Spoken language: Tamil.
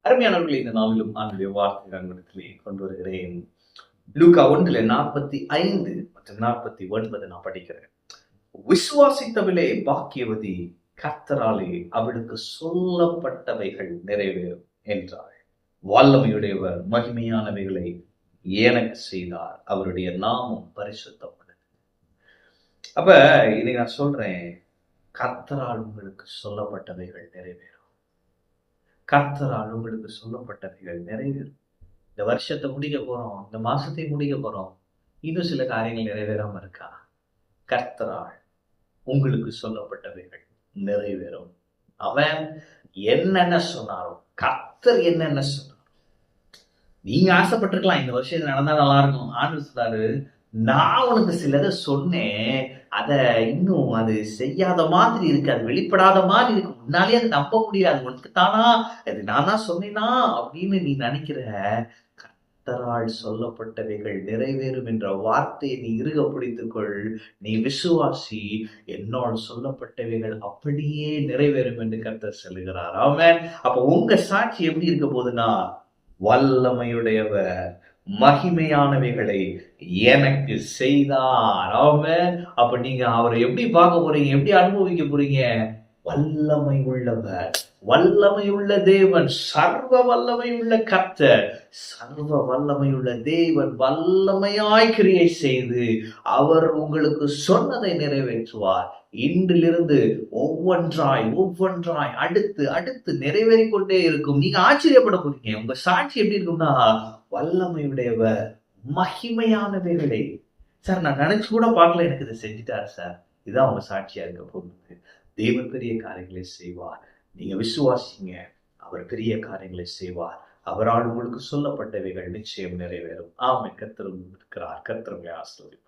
அருமையானவர்களை இந்த நாளிலும் ஆண்டுடைய வார்த்தை ரங்கத்திலே கொண்டு வருகிறேன். லூக்கா 1:45 மற்றும் 49 நான் படிக்கிறேன். விசுவாசித்தவளே பாக்கியவதி, கர்த்தராலே அவளுக்கு சொல்லப்பட்டவைகள் நிறைவேறும் என்றாள். வல்லமையுடையவர் மகிமையானவைகளை எனக்கு செய்தார், அவருடைய நாமம் பரிசுத்தப்பட்டது. அப்ப இன்னைக்கு நான் சொல்றேன், கர்த்தரால் உங்களுக்கு சொல்லப்பட்டவைகள் நிறைவேறும். கர்த்தரால் உங்களுக்கு சொல்லப்பட்டவைகள் நிறைவேறும். இந்த வருஷத்தை முடிக்க போறோம், இந்த மாசத்தை முடிக்க போறோம், இன்னும் சில காரியங்கள் நிறைவேறாம இருக்கா? கர்த்தரால் உங்களுக்கு சொல்லப்பட்டவைகள் நிறைவேறும். அவன் என்னென்ன சொன்னாலும், கர்த்தர் என்னென்ன சொன்னாலும், நீங்க ஆசைப்பட்டிருக்கலாம் இந்த வருஷம் இது நடந்தா நல்லா இருக்கும். ஆண்டு சொல்றாரு, நான் உனக்கு சிலதை சொன்னேன், அத இன்னும் அது செய்யாத மாதிரி இருக்கு, அது வெளிப்படாத மாதிரி இருக்கு, முன்னாலே அது நம்ப முடியாது, உனக்கு தானா அது நான் தான் சொன்னேனா அப்படின்னு நீ நினைக்கிற. கர்த்தரால் சொல்லப்பட்டவைகள் நிறைவேறும் என்ற வார்த்தையை நீ இறுக பிடித்துக்கொள். நீ விசுவாசி, என்னோடு சொல்லப்பட்டவைகள் அப்படியே நிறைவேறும் என்று கர்த்தர் சொல்லுகிறார். ஆமென். அப்ப உங்க சாட்சி எப்படி இருக்க போகுதுன்னா, வல்லமையுடையவர் மகிமையானவைகளை எனக்கு செய்தார். ஆமென். அப்ப நீங்க அவரை எப்படி பார்க்க போறீங்க, எப்படி அனுபவிக்க போறீங்க? வல்லமை உள்ளவர், வல்லமை உள்ள தேவன், சர்வ வல்லமை உள்ள கர்த்தர், சர்வ வல்லமை உள்ள தேவன் வல்லமையாய் கிரியை செய்து அவர் உங்களுக்கு சொன்னதை நிறைவேற்றுவார். இன்றிலிருந்து ஒவ்வொன்றாய் ஒவ்வொன்றாய் அடுத்து அடுத்து நிறைவேறிக் கொண்டே இருக்கும். நீங்க ஆச்சரியப்பட போறீங்க. உங்க சாட்சி எப்படி இருக்கும்னா, வல்லமையுடையவர் மகிமையானவைகளை, சார் நான் நினைச்சு கூட பார்க்கல, எனக்கு இதை செஞ்சுட்டாரு சார், இதுதான் உங்க சாட்சியா இருக்க போகுது. தேவன் பெரிய காரியங்களை செய்வார். நீங்க விசுவாசிங்க, அவர் பெரிய காரியங்களை செய்வார். அவரால் உங்களுக்கு சொல்லப்பட்டவைகள் நிச்சயம் நிறைவேறும். ஆமென். கர்த்தர் இருக்கிறார். கர்த்தர் உங்களை ஆசீர்வதிப்பார்.